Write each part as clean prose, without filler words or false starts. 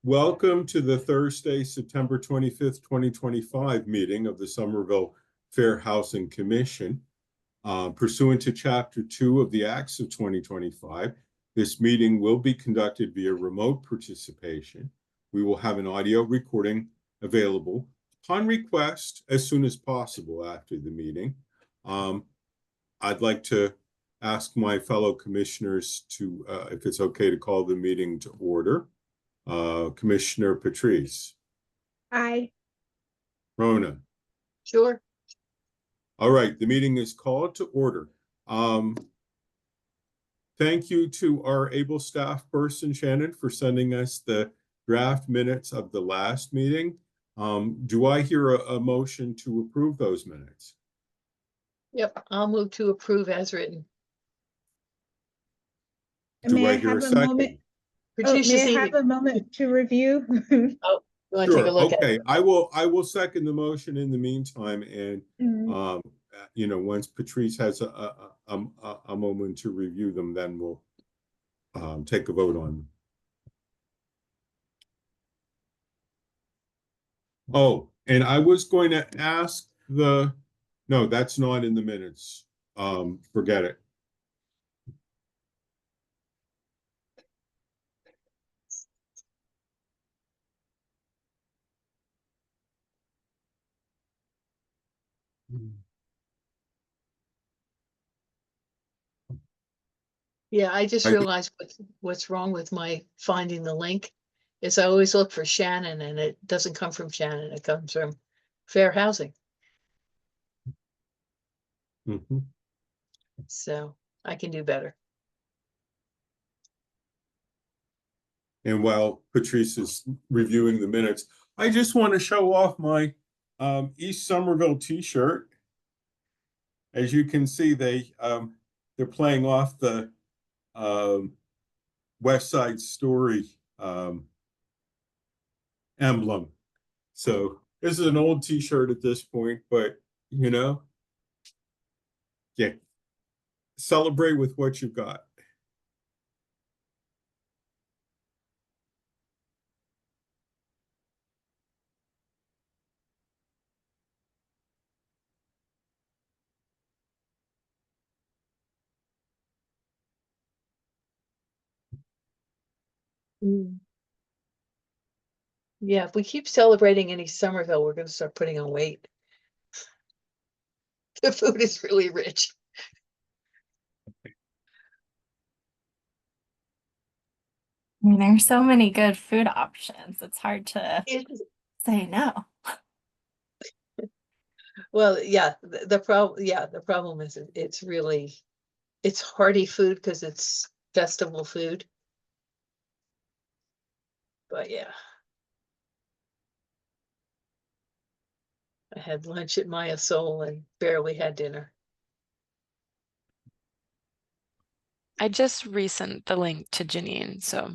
Welcome to the Thursday, September 25th, 2025 meeting of the Somerville Fair Housing Commission. Pursuant to Chapter 2 of the Acts of 2025, this meeting will be conducted via remote participation. We will have an audio recording available upon request as soon as possible after the meeting. I'd like to ask my fellow commissioners to, if it's okay to call the meeting to order. Commissioner Patrice. Aye. Rona. Sure. All right, the meeting is called to order. Thank you to our able staff person, Shannon, for sending us the draft minutes of the last meeting. Do I hear a motion to approve those minutes? Yep, I'll move to approve as written. Do I hear a second? May I have a moment to review? Oh, you want to take a look at Okay, it? I will second the motion in the meantime, and once Patrice has a moment to review them, then we'll take a vote on them. Oh, and I was going to ask no, that's not in the minutes. Forget it. Yeah, I just realized what's wrong with my finding the link is I always look for Shannon and it doesn't come from Shannon. It comes from Fair Housing. Mm-hmm. So I can do better. And while Patrice is reviewing the minutes, I just want to show off my East Somerville t-shirt. As you can see, they're playing off the West Side Story emblem. So this is an old t-shirt at this point, but yeah, celebrate with what you've got. Yeah, if we keep celebrating in East Somerville, we're going to start putting on weight. The food is really rich. I mean, there's so many good food options. It's hard to say no. Well, yeah, the problem is it's hearty food because it's festival food. But yeah. I had lunch at Maya Soul and barely had dinner. I just resent the link to Janine, so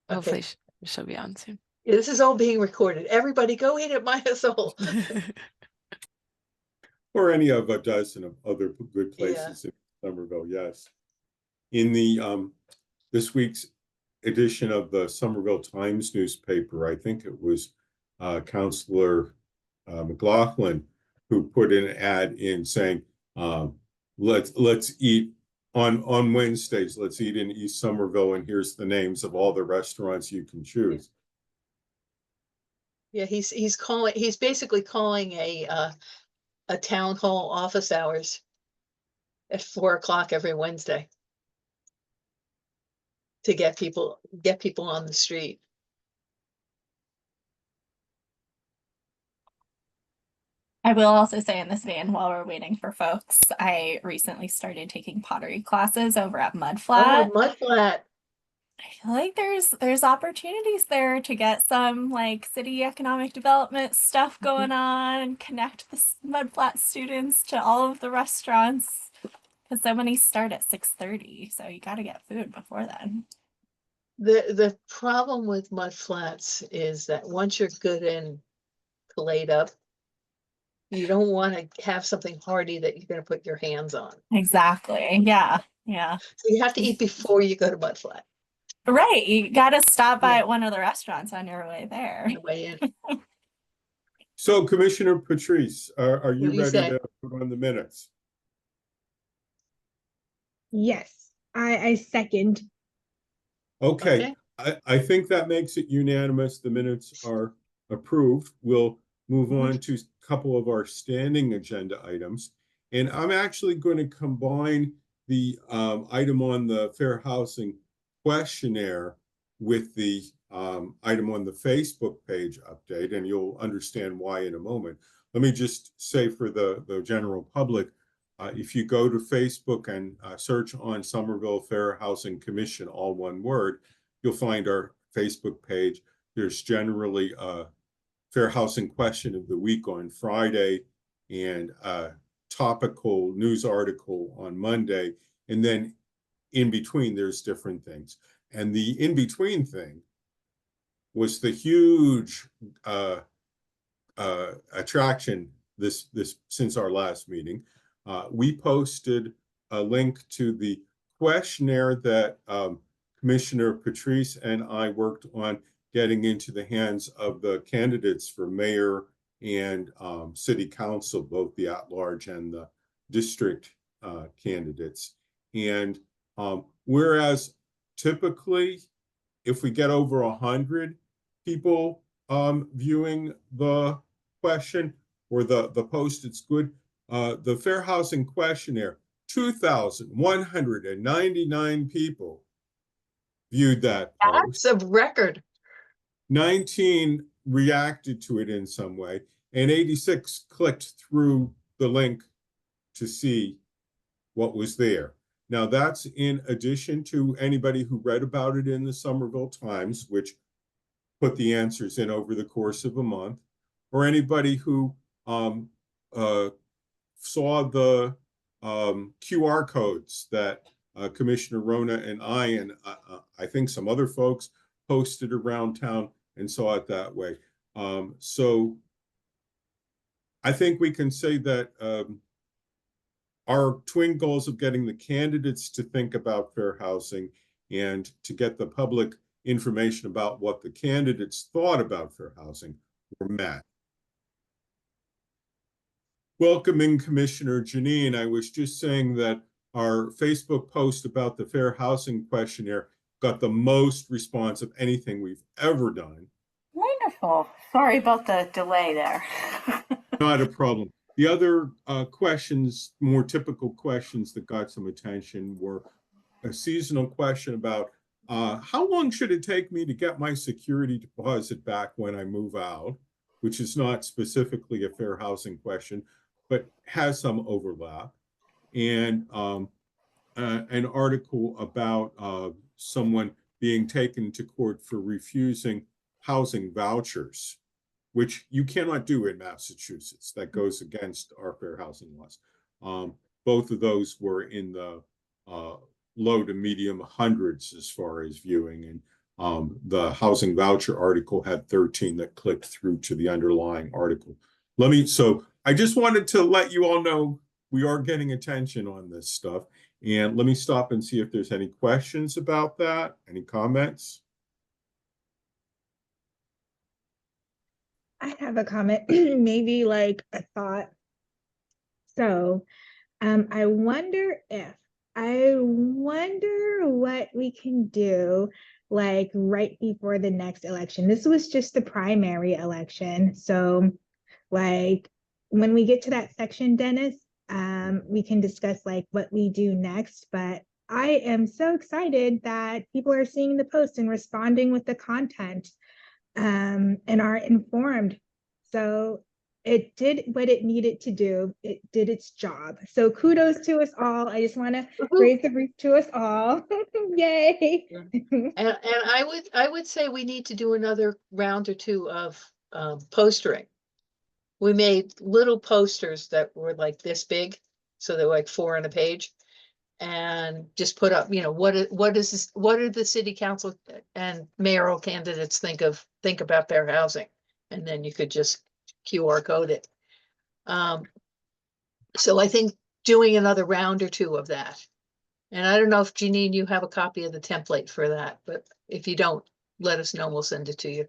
hopefully she'll be on soon. Yeah, this is all being recorded. Everybody go eat at Maya Soul. Or any of a dozen of other good places in Somerville, yes. In the this week's edition of the Somerville Times newspaper, I think it was Councillor McLaughlin who put an ad in saying, let's eat on Wednesdays, let's eat in East Somerville, and here's the names of all the restaurants you can choose. Yeah, he's basically calling a town hall office hours at 4 o'clock every Wednesday to get people on the street. I will also say in this vein, while we're waiting for folks, I recently started taking pottery classes over at Mudflat. Oh, Mudflat. I feel like there's opportunities there to get some like city economic development stuff going on, connect the Mudflat students to all of the restaurants, because so many start at 6:30, so you got to get food before then. The problem with Mudflats is that once you're good and filleted up, you don't want to have something hearty that you're going to put your hands on. Exactly. Yeah. So you have to eat before you go to Mudflat. Right, you gotta stop by Yeah. at one of the restaurants on your way there. on the way in. So Commissioner Patrice, are you What do you ready say? to put on the minutes? Yes, I second. Okay, Okay. I think that makes it unanimous. The minutes are approved. We'll move Mhm. on to a couple of our standing agenda items. And I'm actually going to combine the item on the fair housing questionnaire with the item on the Facebook page update, and you'll understand why in a moment. Let me just say for the general public, if you go to Facebook and search on Somerville Fair Housing Commission, all one word, you'll find our Facebook page. There's generally a fair housing question of the week on Friday and a topical news article on Monday. And then in between, there's different things. And the in between thing was the huge attraction this since our last meeting. We posted a link to the questionnaire that Commissioner Patrice and I worked on getting into the hands of the candidates for mayor and city council, both the at-large and the district candidates. And whereas typically, if we get over 100 people viewing the question or the post, it's good. The fair housing questionnaire, 2,199 people viewed that post. That's a record. 19 reacted to it in some way, and 86 clicked through the link to see what was there. Now, that's in addition to anybody who read about it in the Somerville Times, which put the answers in over the course of a month, or anybody who saw the QR codes that Commissioner Rona and I think some other folks posted around town and saw it that way. So I think we can say that our twin goals of getting the candidates to think about fair housing and to get the public information about what the candidates thought about fair housing were met. Welcoming Commissioner Janine, I was just saying that our Facebook post about the fair housing questionnaire got the most response of anything we've ever done. Wonderful. Sorry about the delay there. Not a problem. The other questions, more typical questions that got some attention were a seasonal question about how long should it take me to get my security deposit back when I move out, which is not specifically a fair housing question, but has some overlap. And an article about someone being taken to court for refusing housing vouchers, which you cannot do in Massachusetts. That goes against our fair housing laws. Both of those were in the low to medium hundreds as far as viewing. And the housing voucher article had 13 that clicked through to the underlying article. So I just wanted to let you all know we are getting attention on this stuff. And let me stop and see if there's any questions about that. Any comments? I have a comment, maybe like a thought. So, I wonder what we can do like right before the next election. This was just the primary election. So, like when we get to that section, Dennis, we can discuss like what we do next. But I am so excited that people are seeing the post and responding with the content. And are informed. So it did what it needed to do. It did its job. So kudos to us all. I just want to raise the roof to us all. Yay. And I would say we need to do another round or two of postering. We made little posters that were like this big, so they're like 4 on a page, and just put up, what are the city council and mayoral candidates think about fair housing, and then you could just QR code it. So I think doing another round or two of that. And I don't know if Janine, you have a copy of the template for that, but If you don't, let us know, we'll send it to you.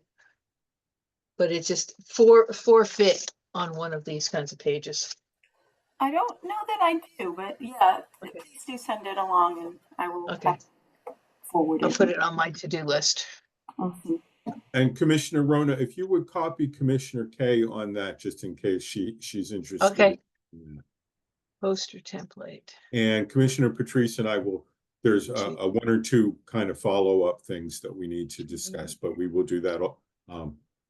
But it's just forfeit on one of these kinds of pages. I don't know that I do, but yeah, Okay. please do send it along and I will Okay. forward I'll it. put it on my to-do list. Awesome. And Commissioner Rona, if you would copy Commissioner Kay on that, just in case she's interested. Okay. in that. Poster template. And Commissioner Patrice and I will, there's a one or two kind of follow-up things that we need to discuss, but we will do that,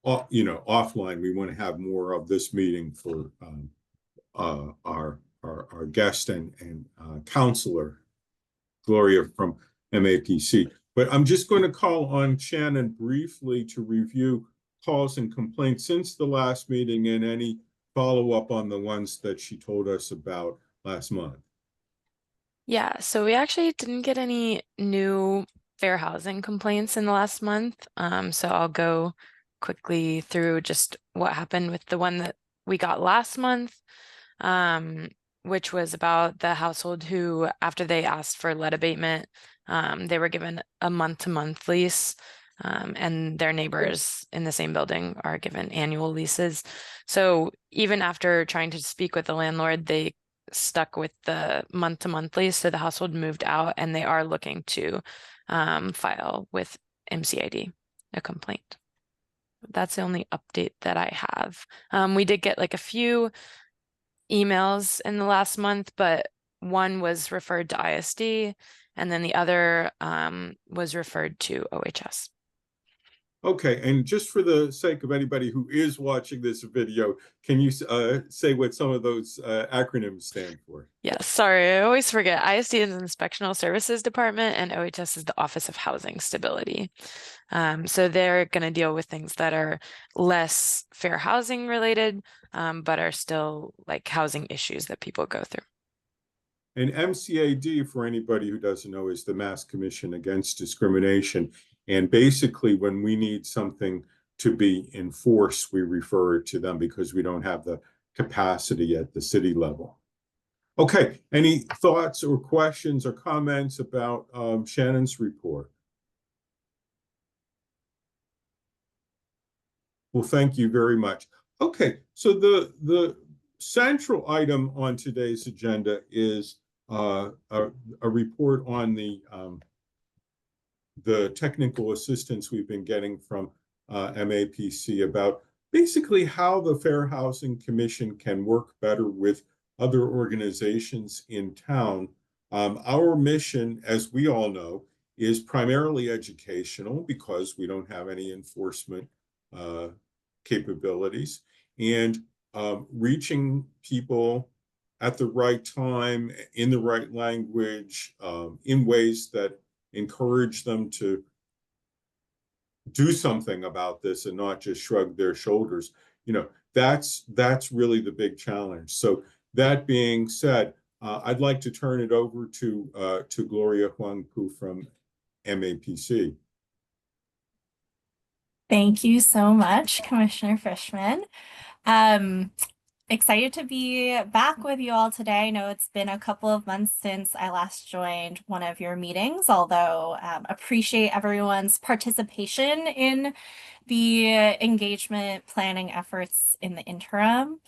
offline. We want to have more of this meeting for our guest and counselor, Gloria from MAPC. But I'm just going to call on Shannon briefly to review calls and complaints since the last meeting and any follow-up on the ones that she told us about last month. Yeah, so we actually didn't get any new fair housing complaints in the last month. So I'll go quickly through just what happened with the one that we got last month, which was about the household who, after they asked for lead abatement, they were given a month-to-month lease, and their neighbors in the same building are given annual leases. So even after trying to speak with the landlord, they stuck with the month-to-month lease, so the household moved out and they are looking to file with MCID a complaint. That's the only update that I have. We did get like a few emails in the last month, but one was referred to ISD and then the other was referred to OHS. Okay, and just for the sake of anybody who is watching this video, can you say what some of those acronyms stand for? Yeah, sorry, I always forget. ISD is Inspectional Services Department and OHS is the Office of Housing Stability. So they're going to deal with things that are less fair housing related, but are still like housing issues that people go through. And MCAD, for anybody who doesn't know, is the Mass Commission Against Discrimination. And basically, when we need something to be enforced, we refer it to them because we don't have the capacity at the city level. Okay, any thoughts or questions or comments about Shannon's report? Well, thank you very much. Okay, so the central item on today's agenda is a report on the technical assistance we've been getting from MAPC about basically how the Fair Housing Commission can work better with other organizations in town. Our mission, as we all know, is primarily educational because we don't have any enforcement capabilities, and reaching people at the right time, in the right language, in ways that encourage them to do something about this and not just shrug their shoulders. That's really the big challenge. So that being said, I'd like to turn it over to Gloria Huangpu from MAPC. Thank you so much, Commissioner Fishman. Excited to be back with you all today. I know it's been a couple of months since I last joined one of your meetings, although appreciate everyone's participation in the engagement planning efforts in the interim.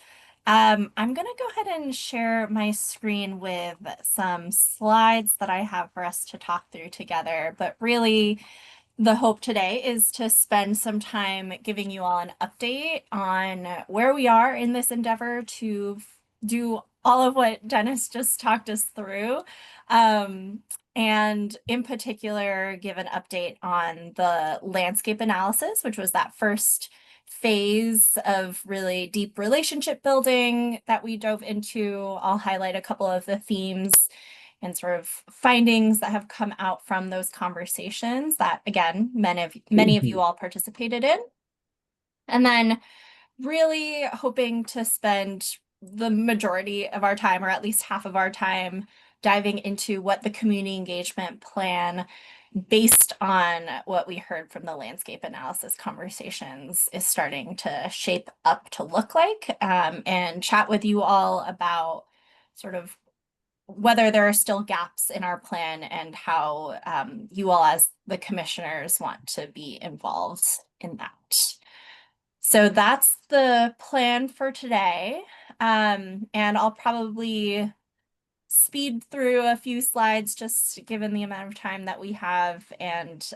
I'm going to go ahead and share my screen with some slides that I have for us to talk through together, but really the hope today is to spend some time giving you all an update on where we are in this endeavor to do all of what Dennis just talked us through. And in particular, give an update on the landscape analysis, which was that first phase of really deep relationship building that we dove into. I'll highlight a couple of the themes and sort of findings that have come out from those conversations that, again, many of you all participated in. And then really hoping to spend the majority of our time, or at least half of our time, diving into what the community engagement plan, based on what we heard from the landscape analysis conversations, is starting to shape up to look like, and chat with you all about sort of whether there are still gaps in our plan and how you all as the commissioners want to be involved in that. So that's the plan for today. And I'll probably speed through a few slides just given the amount of time that we have, and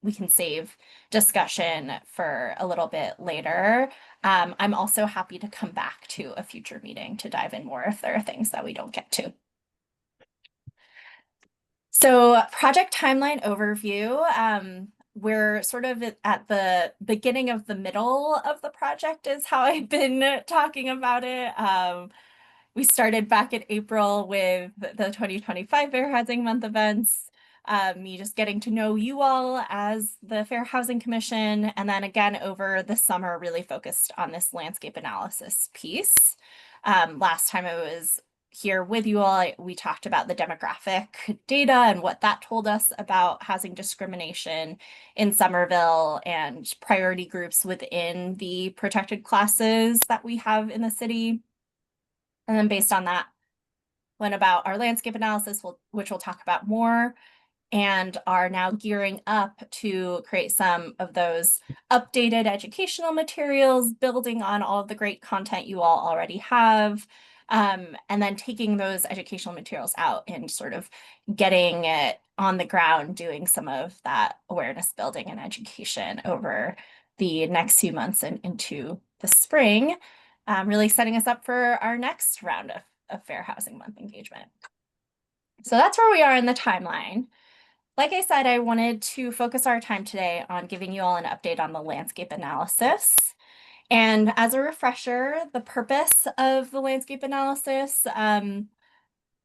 we can save discussion for a little bit later. I'm also happy to come back to a future meeting to dive in more if there are things that we don't get to. So project timeline overview. We're sort of at the beginning of the middle of the project is how I've been talking about it. We started back in April with the 2025 Fair Housing Month events, me just getting to know you all as the Fair Housing Commission, and then again over the summer really focused on this landscape analysis piece. Last time I was here with you all, we talked about the demographic data and what that told us about housing discrimination in Somerville and priority groups within the protected classes that we have in the city. And then based on that, went about our landscape analysis, which we'll talk about more, and are now gearing up to create some of those updated educational materials, building on all of the great content you all already have, and then taking those educational materials out and sort of getting it on the ground, doing some of that awareness building and education over the next few months and into the spring, really setting us up for our next round of Fair Housing Month engagement. So that's where we are in the timeline. Like I said, I wanted to focus our time today on giving you all an update on the landscape analysis. And as a refresher, the purpose of the landscape analysis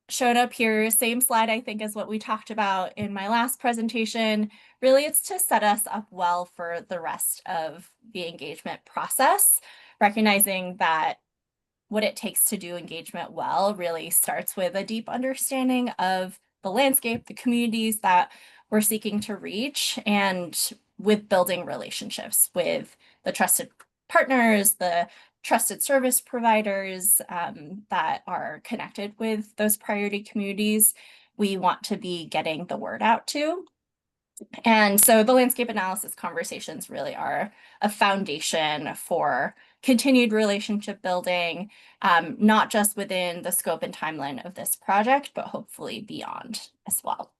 showed up here, same slide I think as what we talked about in my last presentation. Really, it's to set us up well for the rest of the engagement process, recognizing that what it takes to do engagement well really starts with a deep understanding of the landscape, the communities that we're seeking to reach, and with building relationships with the trusted partners, the trusted service providers that are connected with those priority communities we want to be getting the word out to. And so the landscape analysis conversations really are a foundation for continued relationship building, not just within the scope and timeline of this project, but hopefully beyond as well.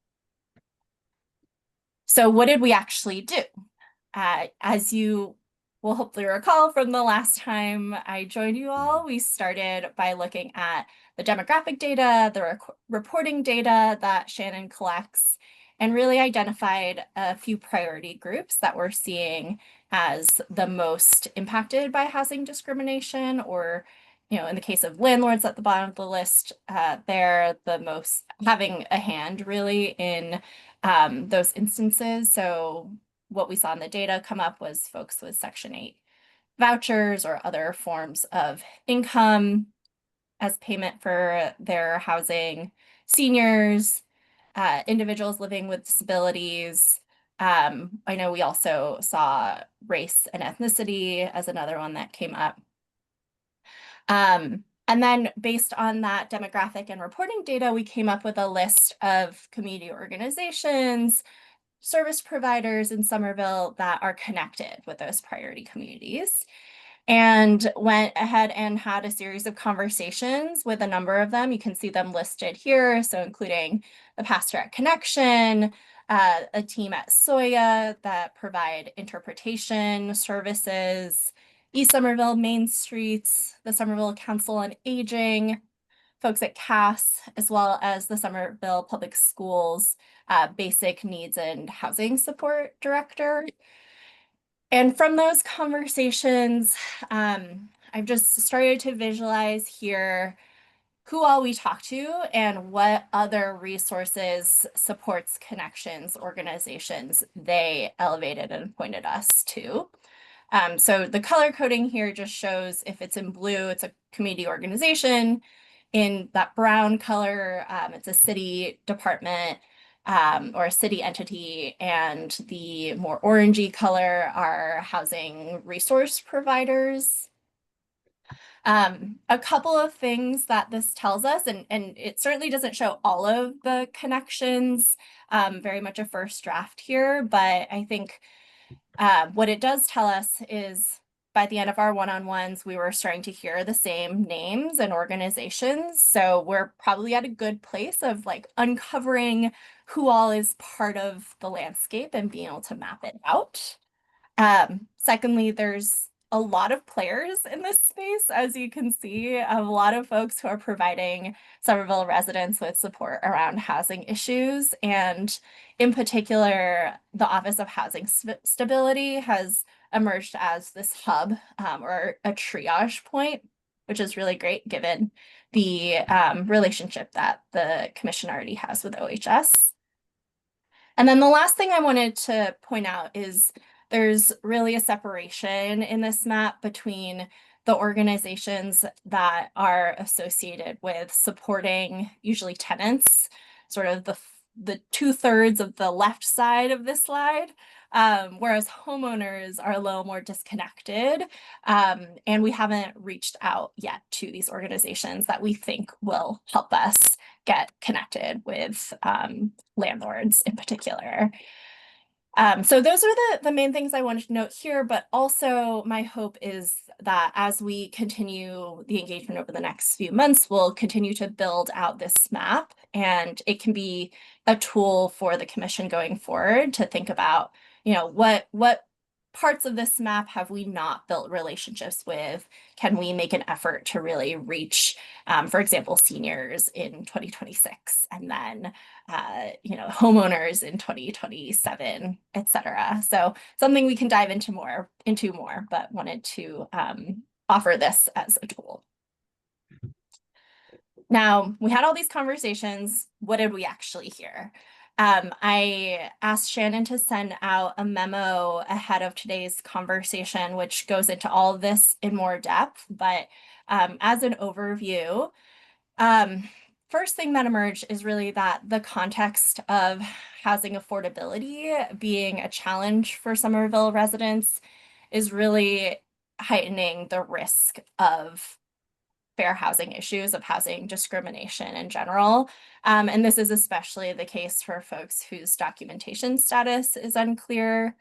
So what did we actually do? As you will hopefully recall from the last time I joined you all, we started by looking at the demographic data, the reporting data that Shannon collects, and really identified a few priority groups that we're seeing as the most impacted by housing discrimination, or, you know, in the case of landlords at the bottom of the list, they're the most having a hand really in those instances. So what we saw in the data come up was folks with Section 8 vouchers or other forms of income as payment for their housing, seniors, individuals living with disabilities. I know we also saw race and ethnicity as another one that came up. And then based on that demographic and reporting data, we came up with a list of community organizations, service providers in Somerville that are connected with those priority communities, and went ahead and had a series of conversations with a number of them. You can see them listed here, so including the Pastorate Connection, a team at Soya that provide interpretation services, East Somerville Main Streets, the Somerville Council on Aging, folks at CAS, as well as the Somerville Public Schools Basic Needs and Housing Support Director. And from those conversations, I've just started to visualize here who all we talk to and what other resources, supports, connections, organizations they elevated and pointed us to. So the color coding here just shows if it's in blue, it's a community organization. In that brown color, it's a city department or a city entity, and the more orangey color are housing resource providers. A couple of things that this tells us, and it certainly doesn't show all of the connections, very much a first draft here, but I think what it does tell us is by the end of our one-on-ones, we were starting to hear the same names and organizations. So we're probably at a good place of like uncovering who all is part of the landscape and being able to map it out. Secondly, there's a lot of players in this space, as you can see, a lot of folks who are providing Somerville residents with support around housing issues. And in particular, the Office of Housing Stability has emerged as this hub or a triage point, which is really great given the relationship that the commission already has with OHS. And then the last thing I wanted to point out is there's really a separation in this map between the organizations that are associated with supporting usually tenants, sort of the 2/3 of the left side of this slide, whereas homeowners are a little more disconnected. And we haven't reached out yet to these organizations that we think will help us get connected with landlords in particular. So those are the main things I wanted to note here, but also my hope is that as we continue the engagement over the next few months, we'll continue to build out this map, and it can be a tool for the commission going forward to think about, you know, what parts of this map have we not built relationships with? Can we make an effort to really reach, for example, seniors in 2026, and then you know, homeowners in 2027, et cetera. So something we can dive into more, but wanted to offer this as a tool. Now, we had all these conversations. What did we actually hear? I asked Shannon to send out a memo ahead of today's conversation, which goes into all of this in more depth, but as an overview, first thing that emerged is really that the context of housing affordability being a challenge for Somerville residents is really heightening the risk of fair housing issues, of housing discrimination in general. And this is especially the case for folks whose documentation status is unclear.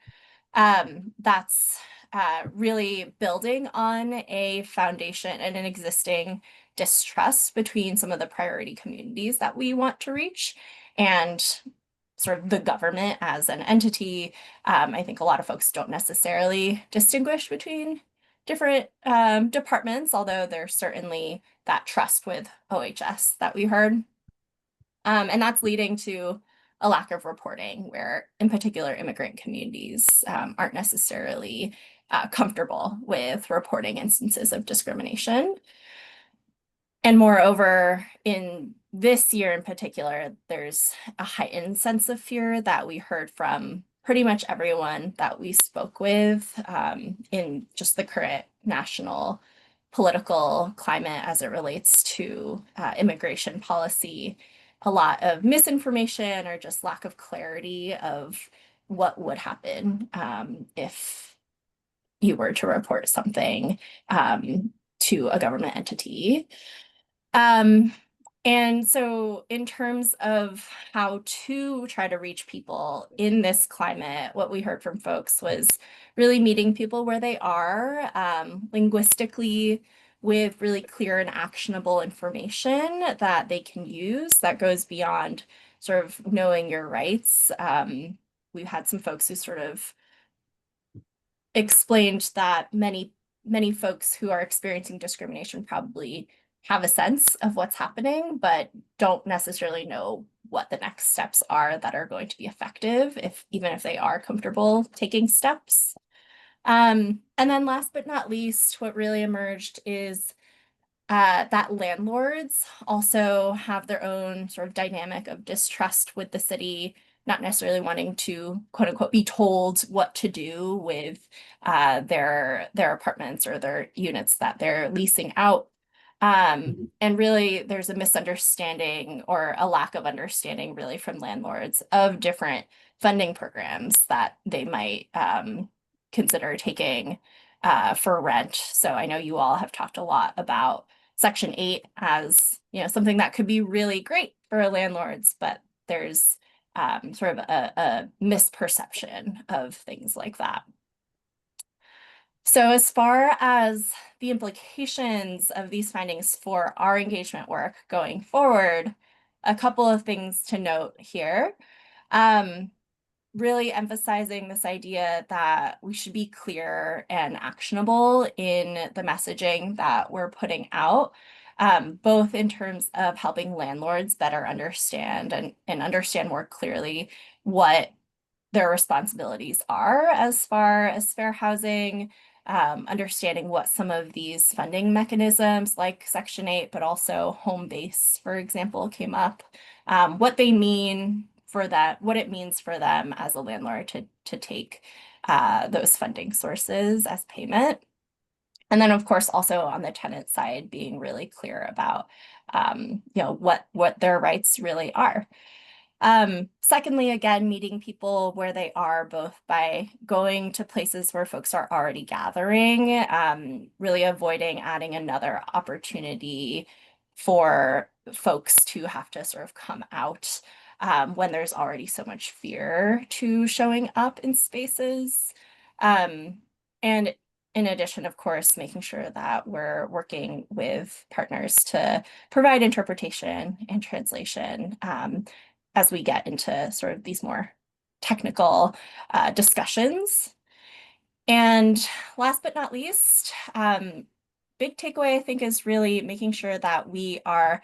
That's really building on a foundation and an existing distrust between some of the priority communities that we want to reach and sort of the government as an entity. I think a lot of folks don't necessarily distinguish between different departments, although there's certainly that trust with OHS that we heard. And that's leading to a lack of reporting where, in particular, immigrant communities aren't necessarily comfortable with reporting instances of discrimination. And moreover, in this year in particular, there's a heightened sense of fear that we heard from pretty much everyone that we spoke with in just the current national political climate as it relates to immigration policy. A lot of misinformation or just lack of clarity of what would happen if you were to report something to a government entity. And so in terms of how to try to reach people in this climate, what we heard from folks was really meeting people where they are, linguistically, with really clear and actionable information that they can use that goes beyond sort of knowing your rights. We've had some folks who sort of explained that many folks who are experiencing discrimination probably have a sense of what's happening, but don't necessarily know what the next steps are that are going to be effective, even if they are comfortable taking steps. And then last but not least, what really emerged is that landlords also have their own sort of dynamic of distrust with the city, not necessarily wanting to, quote unquote, be told what to do with their apartments or their units that they're leasing out. And really, there's a misunderstanding or a lack of understanding really from landlords of different funding programs that they might consider taking for rent. So I know you all have talked a lot about Section 8 as, you know, something that could be really great for landlords, but there's sort of a misperception of things like that. So as far as the implications of these findings for our engagement work going forward, a couple of things to note here. Really emphasizing this idea that we should be clear and actionable in the messaging that we're putting out, both in terms of helping landlords better understand and understand more clearly what their responsibilities are as far as fair housing, understanding what some of these funding mechanisms like Section 8, but also home base, for example, came up, what they mean for that, what it means for them as a landlord to take those funding sources as payment. And then, of course, also on the tenant side, being really clear about you know, what their rights really are. Secondly, again, meeting people where they are, both by going to places where folks are already gathering, really avoiding adding another opportunity for folks to have to sort of come out when there's already so much fear to showing up in spaces. And in addition, of course, making sure that we're working with partners to provide interpretation and translation as we get into sort of these more technical discussions. And last but not least, big takeaway, I think, is really making sure that we are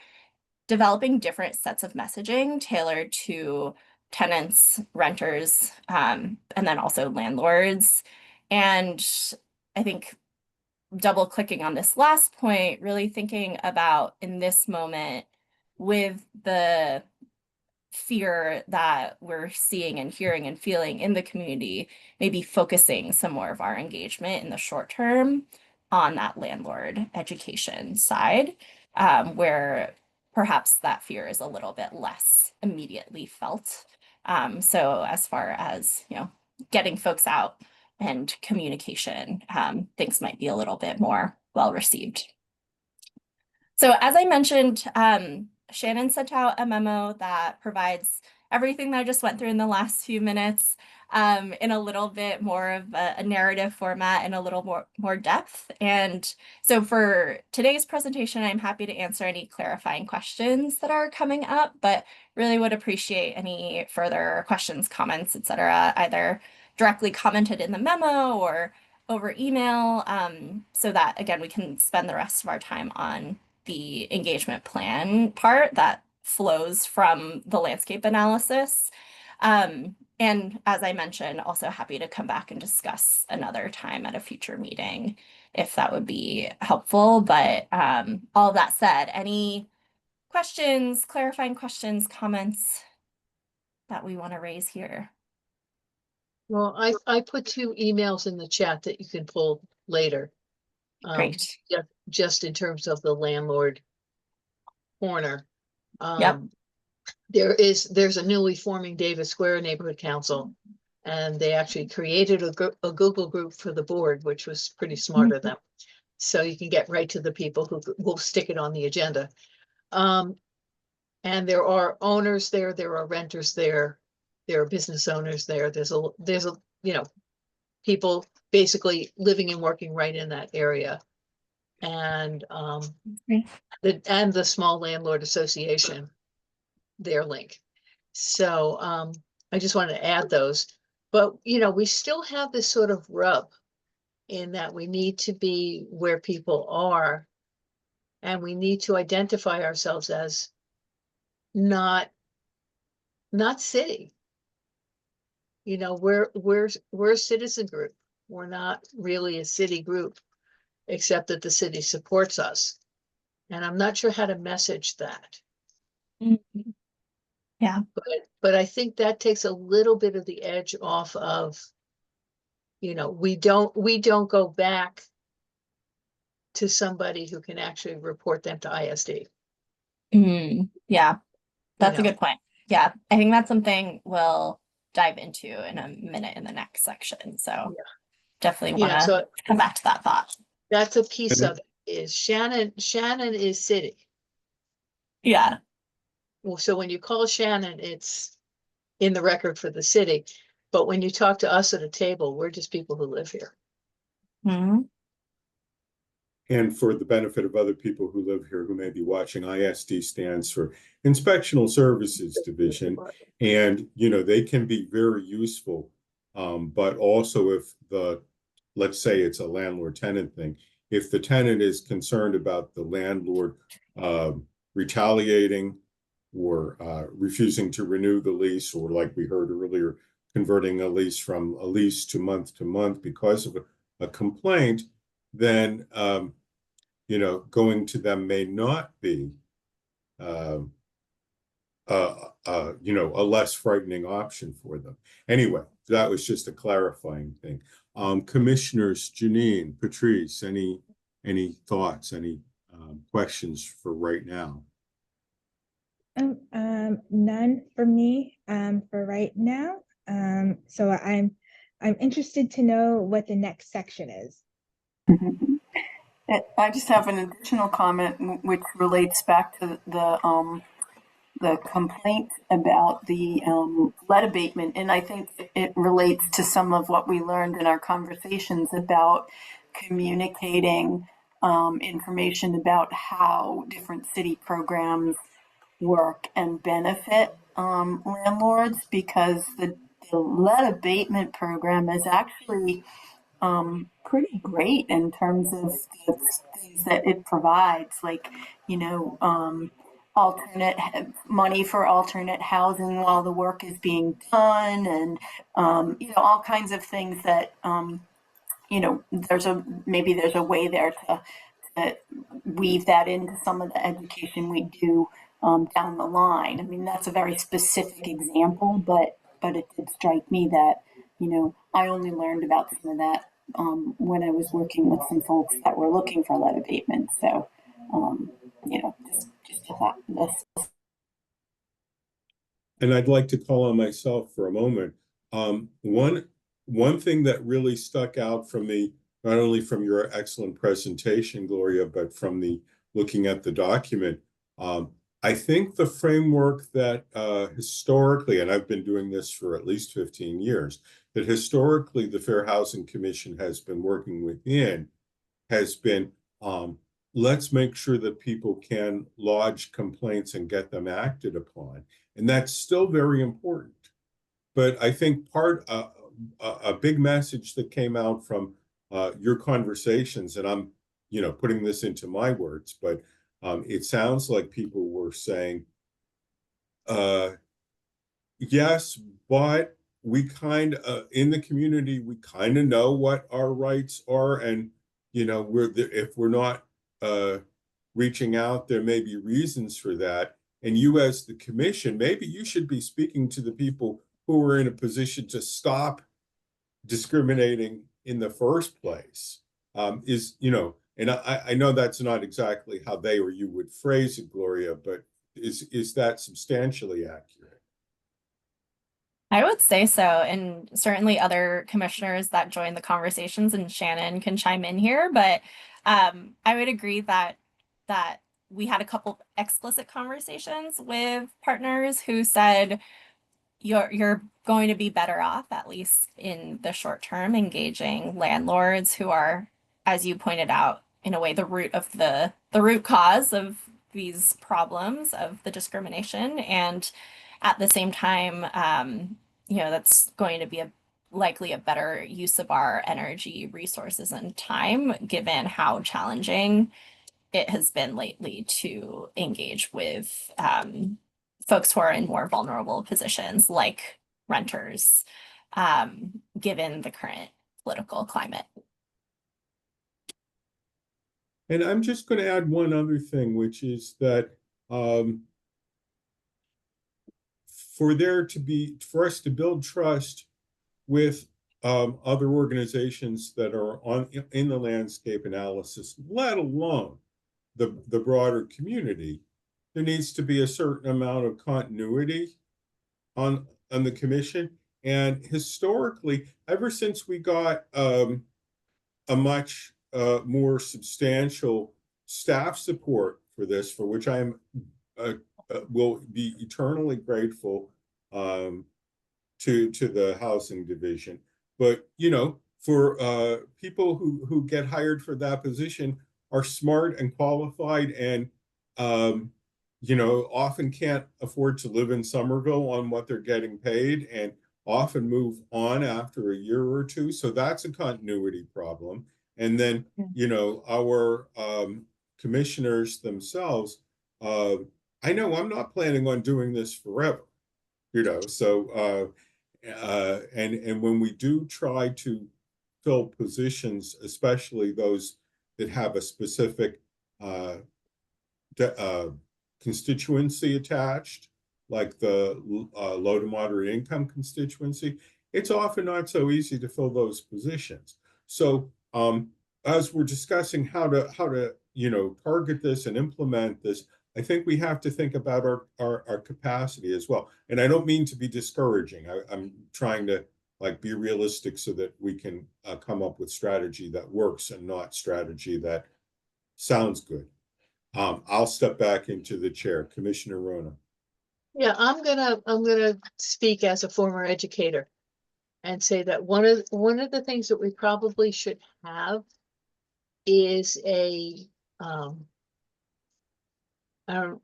developing different sets of messaging tailored to tenants, renters, and then also landlords. And I think double clicking on this last point, really thinking about in this moment with the fear that we're seeing and hearing and feeling in the community, maybe focusing some more of our engagement in the short term on that landlord education side, where perhaps that fear is a little bit less immediately felt. So as far as, you know, getting folks out and communication, things might be a little bit more well received. So as I mentioned, Shannon sent out a memo that provides everything that I just went through in the last few minutes in a little bit more of a narrative format and a little more depth. And so for today's presentation, I'm happy to answer any clarifying questions that are coming up, but really would appreciate any further questions, comments, etc., either directly commented in the memo or over email, so that, again, we can spend the rest of our time on the engagement plan part that flows from the landscape analysis. And as I mentioned, also happy to come back and discuss another time at a future meeting if that would be helpful. But all of that said, any questions, clarifying questions, comments that we want to raise here? Well, I put 2 emails in the chat that you can pull later. Great. Just in terms of the landlord corner. Yep. There's a newly forming Davis Square Neighborhood Council, and they actually created a Google group for the board, which was pretty smart of them. So you can get right to the people who will stick it on the agenda. And there are owners there, there are renters there, there are business owners there. There's a you know, people basically living and working right in that area. And the small landlord association, their link. So I just wanted to add those. But you know, we still have this sort of rub in that we need to be where people are, and we need to identify ourselves as not city. You know, we're a citizen group. We're not really a city group, except that the city supports us. And I'm not sure how to message that. Mm-hmm. Yeah. But I think that takes a little bit of the edge off of, you know, we don't go back to somebody who can actually report them to ISD. Yeah, that's a know. good point. Yeah, I think that's something we'll dive into in a minute in the next section. So definitely Yeah, want to so come back to that thought. that's a piece And of it, is Shannon is city. Yeah. Well, so when you call Shannon, it's in the record for the city. But when you talk to us at a table, we're just people who live here. Mhm. And for the benefit of other people who live here who may be watching, ISD stands for Inspectional Services Division. And, you know, they can be very useful. But also if let's say it's a landlord-tenant thing, if the tenant is concerned about the landlord retaliating or refusing to renew the lease, or like we heard earlier, converting a lease from a lease to month because of a complaint, then you know, going to them may not be you know, a less frightening option for them. Anyway, that was just a clarifying thing. Commissioners, Janine, Patrice, any thoughts, any questions for right now? None for me, for right now. So I'm interested to know what the next section is. I just have an additional comment which relates back to the complaint about the lead abatement, and I think it relates to some of what we learned in our conversations about communicating information about how different city programs work and benefit landlords, because the lead abatement program is actually pretty great in terms of the things that it provides, like, you know, alternate money for alternate housing while the work is being done, and you know, all kinds of things that you know, maybe there's a way there to weave that into some of the education we do down the line. I mean, that's a very specific example, but it did strike me that, you know, I only learned about some of that when I was working with some folks that were looking for lead abatement. So, you know, just a thought. And I'd like to call on myself for a moment. One thing that really stuck out from me, not only from your excellent presentation, Gloria, but from the looking at the document, I think the framework that historically, and I've been doing this for at least 15 years, that historically the Fair Housing Commission has been working within has been let's make sure that people can lodge complaints and get them acted upon. And that's still very important. But I think a big message that came out from your conversations, and I'm, you know, putting this into my words, but it sounds like people were saying, yes, but we kind of, in the community, we kind of know what our rights are. And, you know, if we're not reaching out, there may be reasons for that. And you, as the commission, maybe you should be speaking to the people who are in a position to stop discriminating in the first place. You know, and I know that's not exactly how they or you would phrase it, Gloria, but is that substantially accurate? I would say so, and certainly other commissioners that join the conversations, and Shannon can chime in here, but I would agree that we had a couple explicit conversations with partners who said you're going to be better off, at least in the short term, engaging landlords who are, as you pointed out, in a way the root cause of these problems of the discrimination, and at the same time, you know, that's going to be likely a better use of our energy, resources, and time, given how challenging it has been lately to engage with folks who are in more vulnerable positions, like renters, given the current political climate. And I'm just going to add one other thing, which is that for us to build trust with other organizations that are in the landscape analysis, let alone the broader community, there needs to be a certain amount of continuity on the commission. And historically, ever since we got a much more substantial staff support for this, for which I am will be eternally grateful to the housing division. But you know, for people who get hired for that position are smart and qualified, and you know, often can't afford to live in Somerville on what they're getting paid, and often move on after a year or two. So that's a continuity problem. And then, you know, our commissioners themselves, I know I'm not planning on doing this forever, you know, so and when we do try to fill positions, especially those that have a specific constituency attached, like the low to moderate income constituency, it's often not so easy to fill those positions. So as we're discussing how to you know, target this and implement this, I think we have to think about our capacity as well. And I don't mean to be discouraging. I'm trying to like be realistic so that we can come up with strategy that works and not strategy that sounds good. I'll step back into the chair. Commissioner Rona. Yeah, I'm gonna speak as a former educator and say that one of the things that we probably should have is a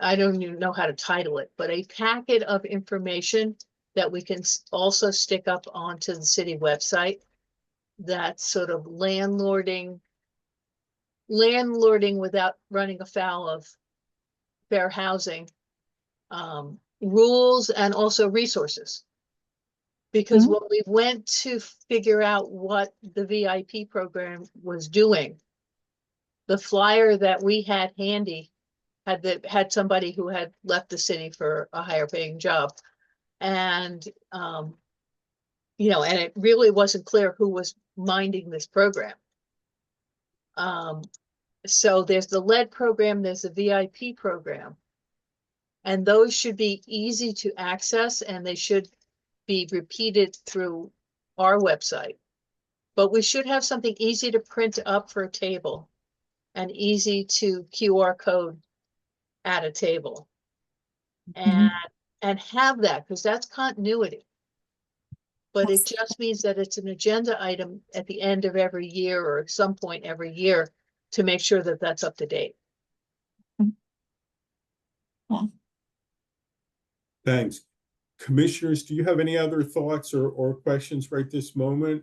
I don't even know how to title it, but a packet of information that we can also stick up onto the city website, that sort of landlording without running afoul of fair housing rules, and also resources. Because when we went to figure out what the VIP program was doing, the flyer that we had handy had somebody who had left the city for a higher paying job. And you know, and it really wasn't clear who was minding this program. So there's the lead program, there's the VIP program. And those should be easy to access, and they should be repeated through our website. But we should have something easy to print up for a table and easy to QR code at a table. And have that, because that's continuity. But it just means that it's an agenda item at the end of every year, or at some point every year, to make sure that that's up to date. Thanks. Commissioners, do you have any other thoughts or questions right this moment?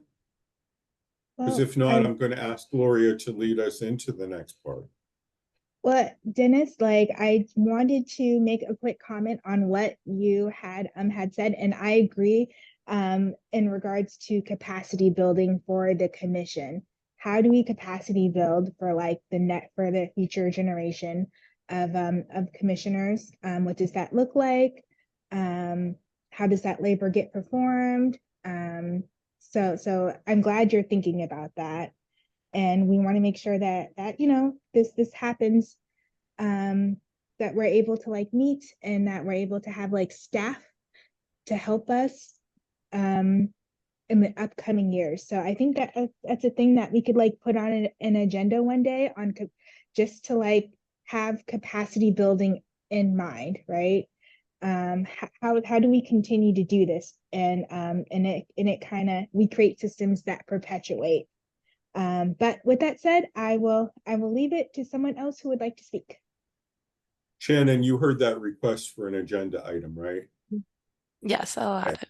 Because if not, I'm going to ask Gloria to lead us into the next part. Well, Dennis, like I wanted to make a quick comment on what you had said, and I agree in regards to capacity building for the commission. How do we capacity build for like for the future generation of commissioners? What does that look like? How does that labor get performed? So I'm glad you're thinking about that. And we want to make sure that you know, this happens, that we're able to like meet, and that we're able to have like staff to help us in the upcoming years. So I think that that's a thing that we could like put on an agenda one day, on just to like have capacity building in mind, right? How do we continue to do this? And it kind of, we create systems that perpetuate. But with that said, I will leave it to someone else who would like to speak. Shannon, you heard that request for an agenda item, right? Yes, I'll add it.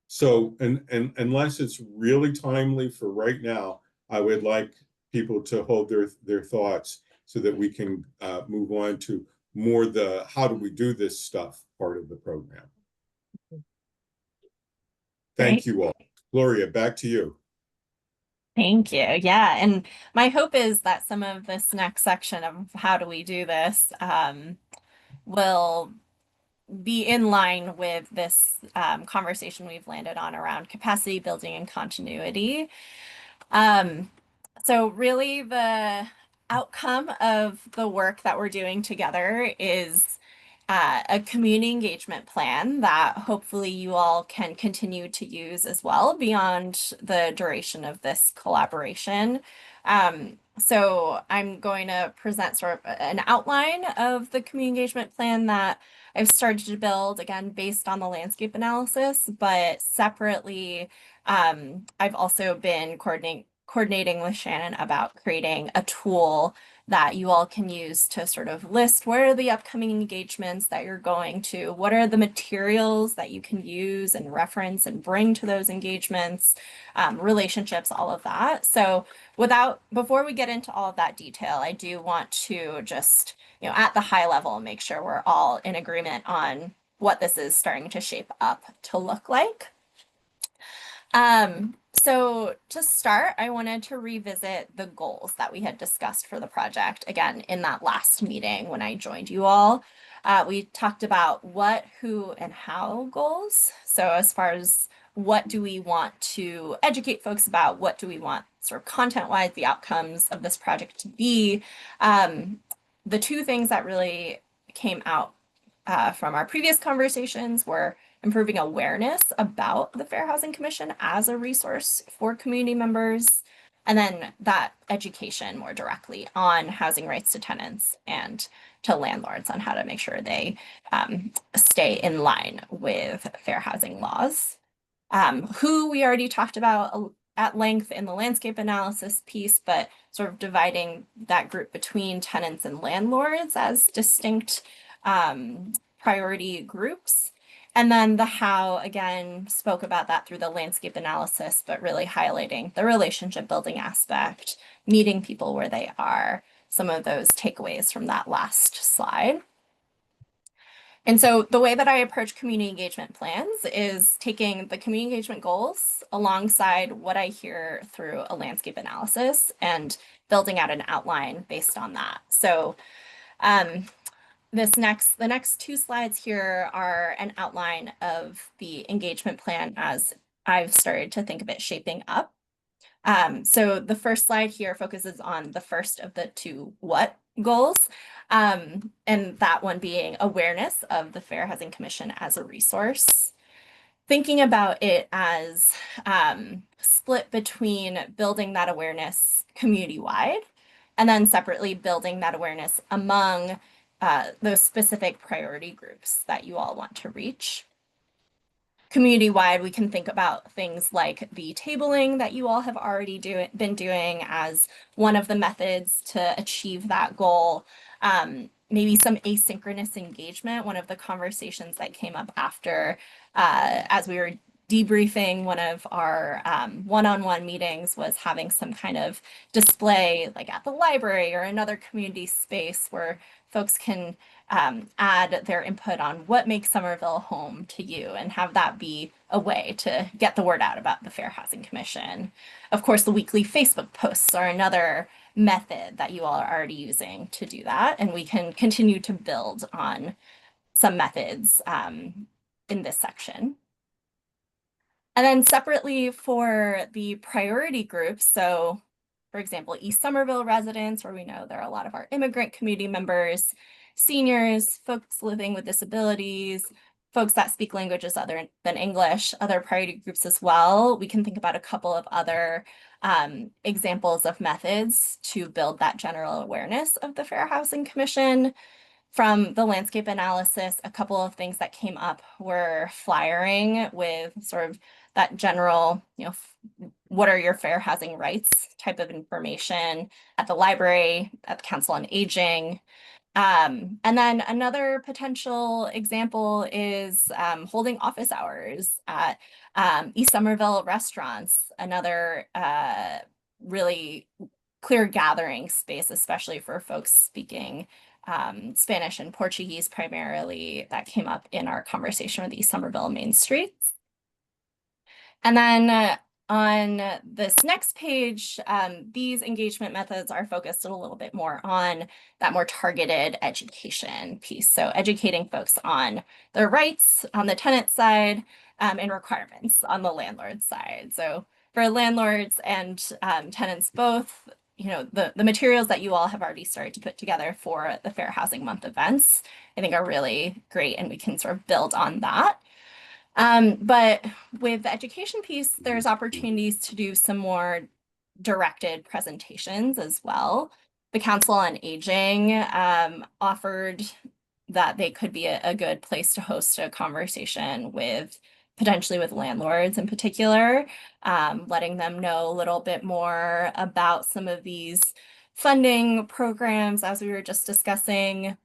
So, and unless it's really timely for right now, I would like people to hold their thoughts so that we can move on to more the how do we do this stuff part of the program. Thank you all. Gloria, back to you. Thank you. Yeah. And my hope is that some of this next section of how do we do this will be in line with this conversation we've landed on around capacity building and continuity. So really the outcome of the work that we're doing together is a community engagement plan that hopefully you all can continue to use as well beyond the duration of this collaboration. So I'm going to present sort of an outline of the community engagement plan that I've started to build, again, based on the landscape analysis, but separately, I've also been coordinating with Shannon about creating a tool that you all can use to sort of list what are the upcoming engagements that you're going to, what are the materials that you can use and reference and bring to those engagements, relationships, all of that. So before we get into all of that detail, I do want to just, at the high level, make sure we're all in agreement on what this is starting to shape up to look like. So to start, I wanted to revisit the goals that we had discussed for the project again in that last meeting when I joined you all. We talked about what, who, and how goals. So as far as what do we want to educate folks about, what do we want sort of content-wise the outcomes of this project to be, the two things that really came out from our previous conversations were improving awareness about the Fair Housing Commission as a resource for community members, and then that education more directly on housing rights to tenants and to landlords on how to make sure they stay in line with fair housing laws. Who we already talked about at length in the landscape analysis piece, but sort of dividing that group between tenants and landlords as distinct priority groups. And then the how, again, spoke about that through the landscape analysis, but really highlighting the relationship building aspect, meeting people where they are, some of those takeaways from that last slide. And so the way that I approach community engagement plans is taking the community engagement goals alongside what I hear through a landscape analysis and building out an outline based on that. So the next two slides here are an outline of the engagement plan as I've started to think of it shaping up. So the first slide here focuses on the first of the two what goals, and that one being awareness of the Fair Housing Commission as a resource. Thinking about it as split between building that awareness community-wide and then separately building that awareness among those specific priority groups that you all want to reach. Community-wide, we can think about things like the tabling that you all have already been doing as one of the methods to achieve that goal. Maybe some asynchronous engagement. One of the conversations that came up after as we were debriefing one of our one-on-one meetings was having some kind of display like at the library or another community space where folks can add their input on what makes Somerville home to you and have that be a way to get the word out about the Fair Housing Commission. Of course, the weekly Facebook posts are another method that you all are already using to do that, and we can continue to build on some methods in this section. And then separately for the priority groups, so for example, East Somerville residents, where we know there are a lot of our immigrant community members, seniors, folks living with disabilities, folks that speak languages other than English, other priority groups as well. We can think about a couple of other examples of methods to build that general awareness of the Fair Housing Commission. From the landscape analysis, a couple of things that came up were flyering with sort of that general, what are your fair housing rights type of information at the library, at the Council on Aging. And then another potential example is holding office hours at East Somerville restaurants, another really clear gathering space, especially for folks speaking Spanish and Portuguese primarily. That came up in our conversation with East Somerville Main Streets. And then on this next page, these engagement methods are focused a little bit more on that more targeted education piece. So educating folks on their rights on the tenant side and requirements on the landlord side. So for landlords and tenants both, you know, the materials that you all have already started to put together for the Fair Housing Month events, I think are really great, and we can sort of build on that. But with the education piece, there's opportunities to do some more directed presentations as well. The Council on Aging offered that they could be a good place to host a conversation with potentially with landlords in particular, letting them know a little bit more about some of these funding programs as we were just discussing.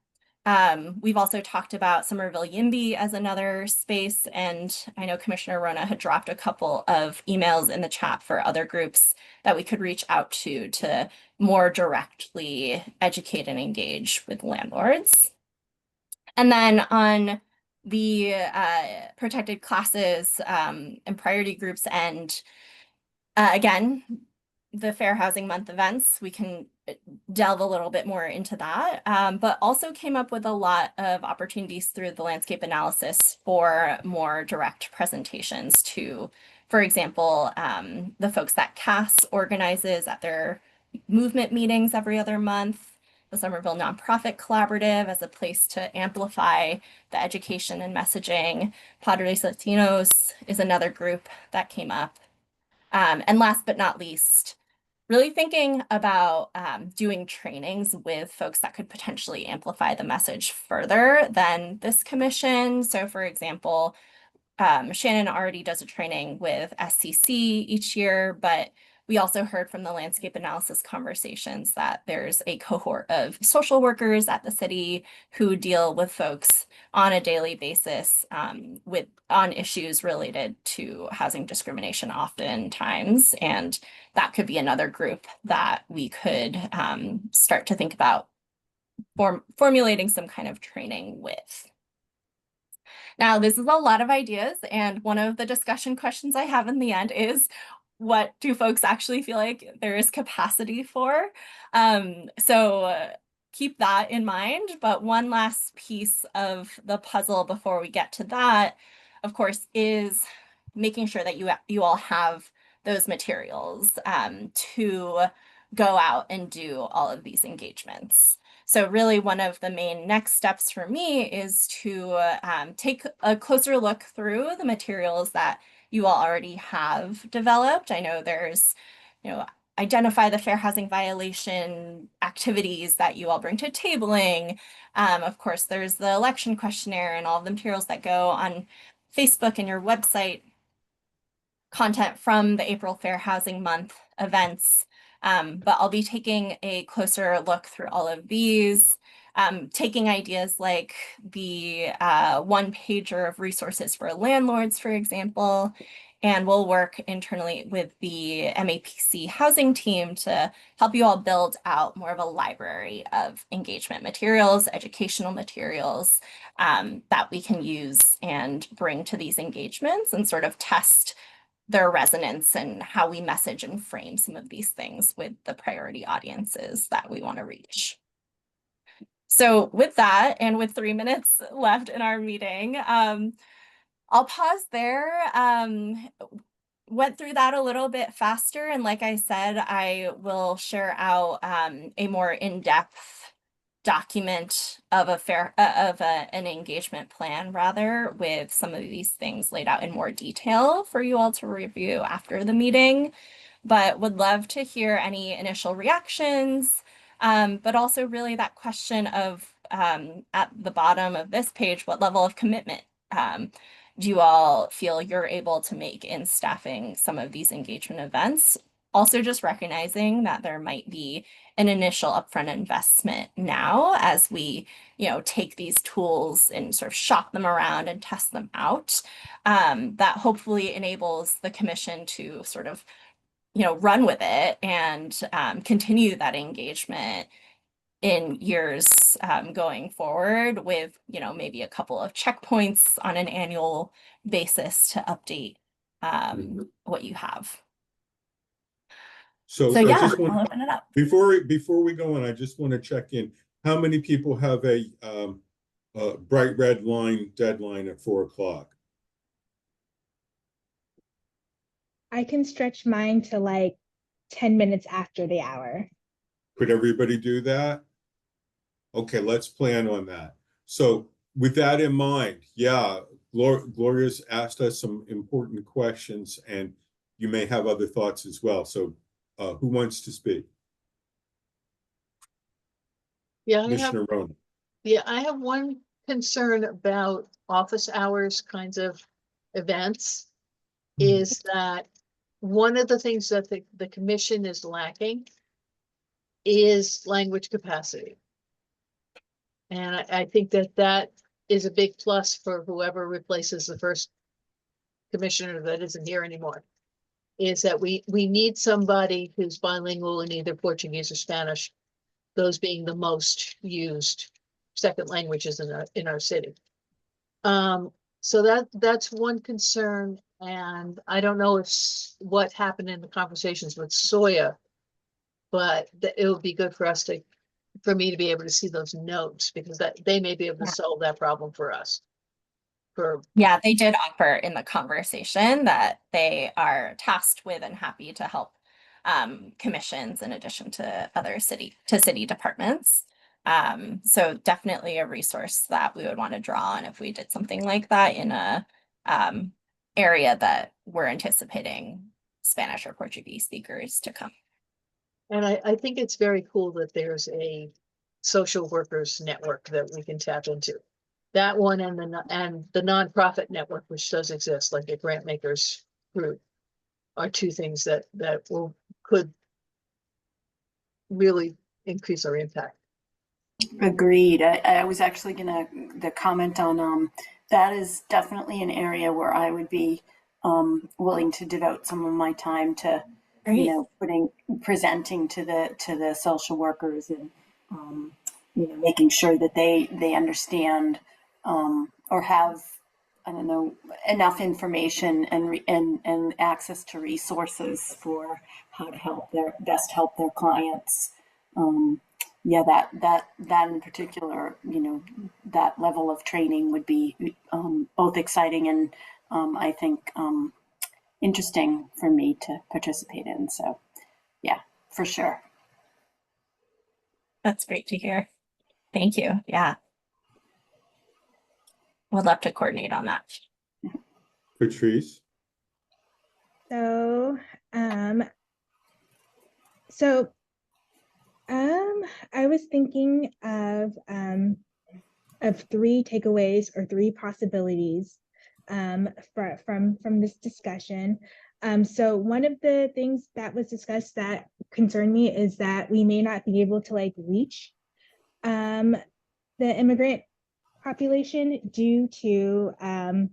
We've also talked about Somerville YIMBY as another space, and I know Commissioner Rona had dropped a couple of emails in the chat for other groups that we could reach out to more directly educate and engage with landlords. And then on the protected classes and priority groups end, again, the Fair Housing Month events, we can delve a little bit more into that, but also came up with a lot of opportunities through the landscape analysis for more direct presentations to, for example, the folks that CAS organizes at their movement meetings every other month, the Somerville Nonprofit Collaborative as a place to amplify the education and messaging. Padres Latinos is another group that came up. And last but not least, really thinking about doing trainings with folks that could potentially amplify the message further than this commission. So for example, Shannon already does a training with SCC each year, but we also heard from the landscape analysis conversations that there's a cohort of social workers at the city who deal with folks on a daily basis on issues related to housing discrimination oftentimes. And that could be another group that we could start to think about formulating some kind of training with. Now, this is a lot of ideas, and one of the discussion questions I have in the end is, what do folks actually feel like there is capacity for? So keep that in mind. But one last piece of the puzzle before we get to that, of course, is making sure that you all have those materials to go out and do all of these engagements. So really one of the main next steps for me is to take a closer look through the materials that you all already have developed. I know there's, identify the fair housing violation activities that you all bring to tabling. Of course, there's the election questionnaire and all of the materials that go on Facebook and your website content from the April Fair Housing Month events. But I'll be taking a closer look through all of these, taking ideas like the one pager of resources for landlords, for example, and we'll work internally with the MAPC housing team to help you all build out more of a library of engagement materials, educational materials that we can use and bring to these engagements and sort of test their resonance and how we message and frame some of these things with the priority audiences that we want to reach. So with that, and with 3 minutes left in our meeting, I'll pause there. Went through that a little bit faster, and like I said, I will share out a more in-depth document of an engagement plan rather, with some of these things laid out in more detail for you all to review after the meeting, but would love to hear any initial reactions, but also really that question of at the bottom of this page, what level of commitment do you all feel you're able to make in staffing some of these engagement events? Also just recognizing that there might be an initial upfront investment now as we, take these tools and sort of shop them around and test them out, that hopefully enables the commission to sort of, run with it and continue that engagement in years going forward with, maybe a couple of checkpoints on an annual basis to update what you have. So So I yeah, just I'll open it up. before we go on, I just want to check in. How many people have a bright red line deadline at 4 o'clock? I can stretch mine to like 10 minutes after the hour. Could everybody do that? Okay, let's plan on that. So with that in mind, yeah, Gloria's asked us some important questions, and you may have other thoughts as well. So who wants to speak? Yeah, Commissioner Ronan. I have one concern about office hours kinds of events, is that one of the things that the commission is lacking is language capacity. And I think that that is a big plus for whoever replaces the first commissioner that isn't here anymore. Is that we need somebody who's bilingual in either Portuguese or Spanish, those being the most used second languages in our city. So that's one concern, and I don't know if what happened in the conversations with Soya, but it would be good for us for me to be able to see those notes, because that they may be able to solve that problem for us. Yeah, they did offer in the conversation that they are tasked with and happy to help commissions in addition to other city departments. So definitely a resource that we would want to draw on if we did something like that in a area that we're anticipating Spanish or Portuguese speakers to come. And I think it's very cool that there's a social workers network that we can tap into. That one and the nonprofit network, which does exist, like the grant makers group, are two things that could really increase our impact. Agreed. I was actually gonna comment on that is definitely an area where I would be willing to devote some of my time to, Great. you know, presenting to the social workers, and you know, making sure that they understand or have, I don't know, enough information and access to resources for how to best help their clients. Yeah, that in particular, you know, that level of training would be both exciting and I think interesting for me to participate in. So yeah, for sure. That's great to hear. Thank you. Yeah. Would love to coordinate on that. Patrice? So, I was thinking of 3 takeaways or 3 possibilities from this discussion. So one of the things that was discussed that concerned me is that we may not be able to like reach the immigrant population due to the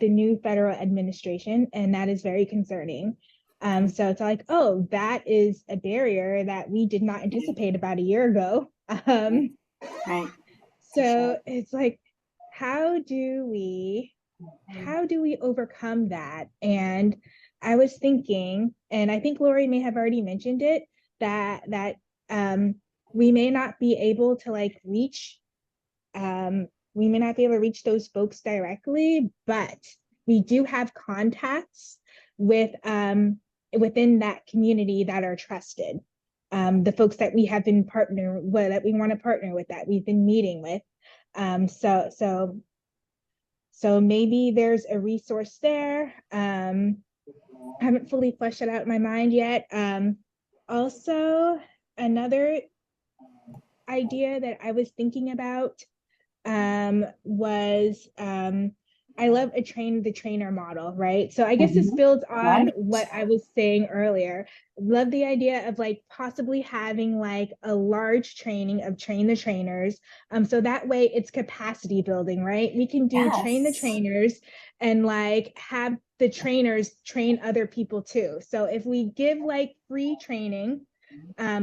new federal administration, and that is very concerning. So it's like, oh, that is a barrier that we did not anticipate about a year ago. Right. So it's like, how do we overcome that? And I was thinking, and I think Lori may have already mentioned it, that we may not be able to like reach those folks directly, but we do have contacts with within that community that are trusted. The folks that we have been that we want to partner with, that we've been meeting with. So maybe there's a resource there. I haven't fully fleshed it out in my mind yet. Also, another idea that I was thinking about was I love the trainer model, right? So I guess this builds on what I was saying earlier. Love the idea of like possibly having like a large training of train the trainers. So that way it's capacity building, right? We can do train the trainers and like have the trainers train other people too. So if we give like free training,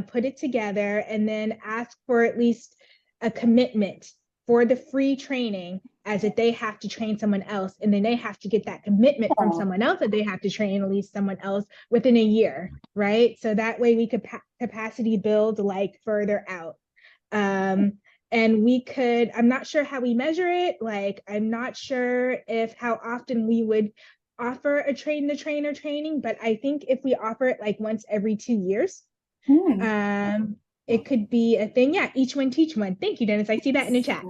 put it together and then ask for at least a commitment for the free training, as if they have to train someone else, and then they have to get that commitment from someone else that they have to train at least someone else within a year, right? So that way we could capacity build like further out. And we could, I'm not sure how we measure it. Like, I'm not sure how often we would offer a train the trainer training, but I think if we offer it like once every 2 years, it could be a thing. Yeah, each one teach one. Thank you, Dennis. I see that in the chat.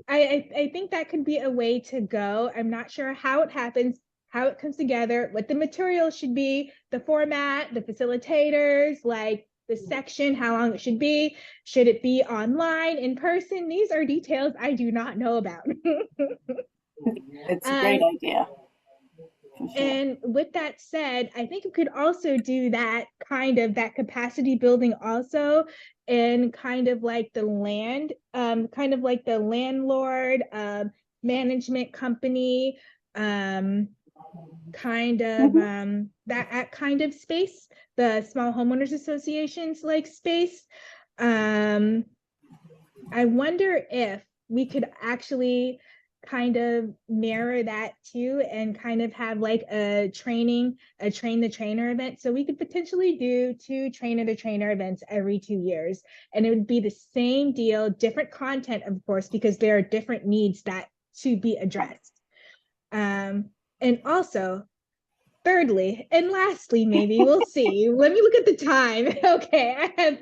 I think that could be a way to go. I'm not sure how it happens, how it comes together, what the material should be, the format, the facilitators, like the section, how long it should be. Should it be online, in person? These are details I do not know about. It's a great idea. And with that said, I think we could also do that kind of that capacity building also, and kind of like the landlord management company, that kind of space, the small homeowners associations like space. I wonder if we could actually kind of mirror that too, and kind of have like a train the trainer event. So we could potentially do 2 trainer the trainer events every 2 years, and it would be the same deal, different content, of course, because there are different needs that to be addressed. And also, thirdly and lastly, maybe we'll see. Let me look at the time. Okay, I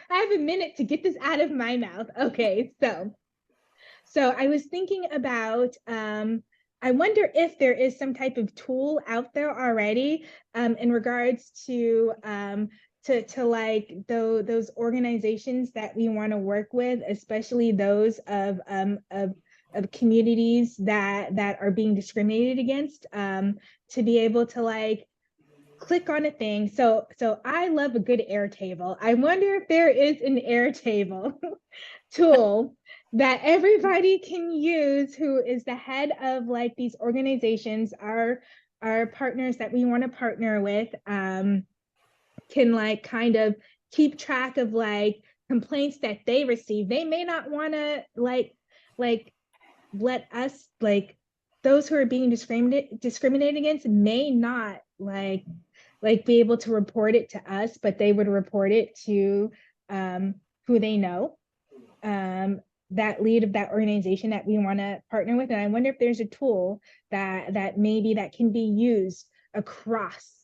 have a minute to get this out of my mouth. Okay, so I was thinking about, I wonder if there is some type of tool out there already, in regards to like those organizations that we want to work with, especially those of communities that are being discriminated against, to be able to like click on a thing. So I love a good Airtable. I wonder if there is an Airtable tool that everybody can use who is the head of like these organizations, our partners that we want to partner with, can like kind of keep track of like complaints that they receive. They may not want to like let us, like those who are being discriminated against may not like be able to report it to us, but they would report it to who they know, that lead of that organization that we want to partner with. And I wonder if there's a tool that maybe that can be used across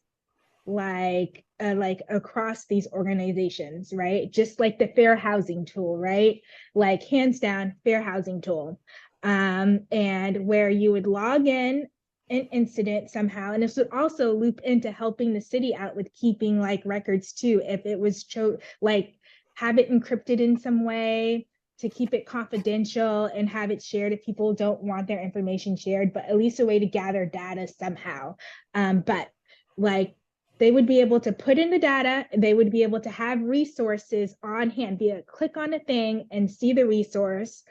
across these organizations, right? Just like the fair housing tool, right? Like hands down fair housing tool. And where you would log in an incident somehow, and this would also loop into helping the city out with keeping like records too, if it was like have it encrypted in some way to keep it confidential and have it shared if people don't want their information shared, but at least a way to gather data somehow. But like they would be able to put in the data, they would be able to have resources on hand, be able to click on a thing and see the resource,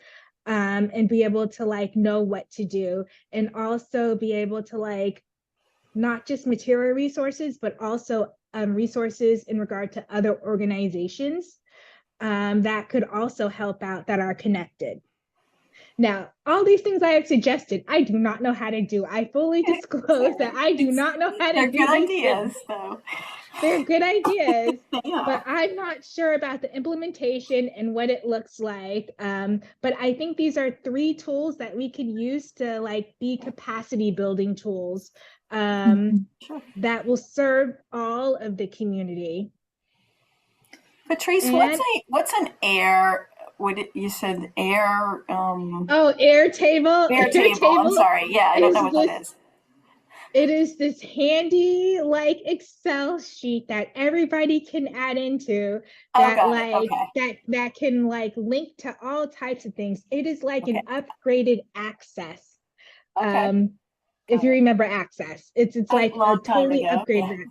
and be able to like know what to do, and also be able to like not just material resources, but also resources in regard to other organizations that could also help out, that are connected. Now, all these things I have suggested, I do not know how to do. I fully disclose that I do not know how to do They're good these ideas, things. though. They're good ideas, Yeah. but I'm not sure about the implementation and what it looks like. But I think these are 3 tools that we could use to like be capacity building tools, Sure. that will serve all of the community. Patrice, And what's an air? You said air? Airtable. Airtable. I'm sorry. Yeah, I don't know what that is. It is this handy like Excel sheet that everybody can add into, that that can like link to all types of things. It is like an upgraded Access. If you remember Access, it's like a totally upgraded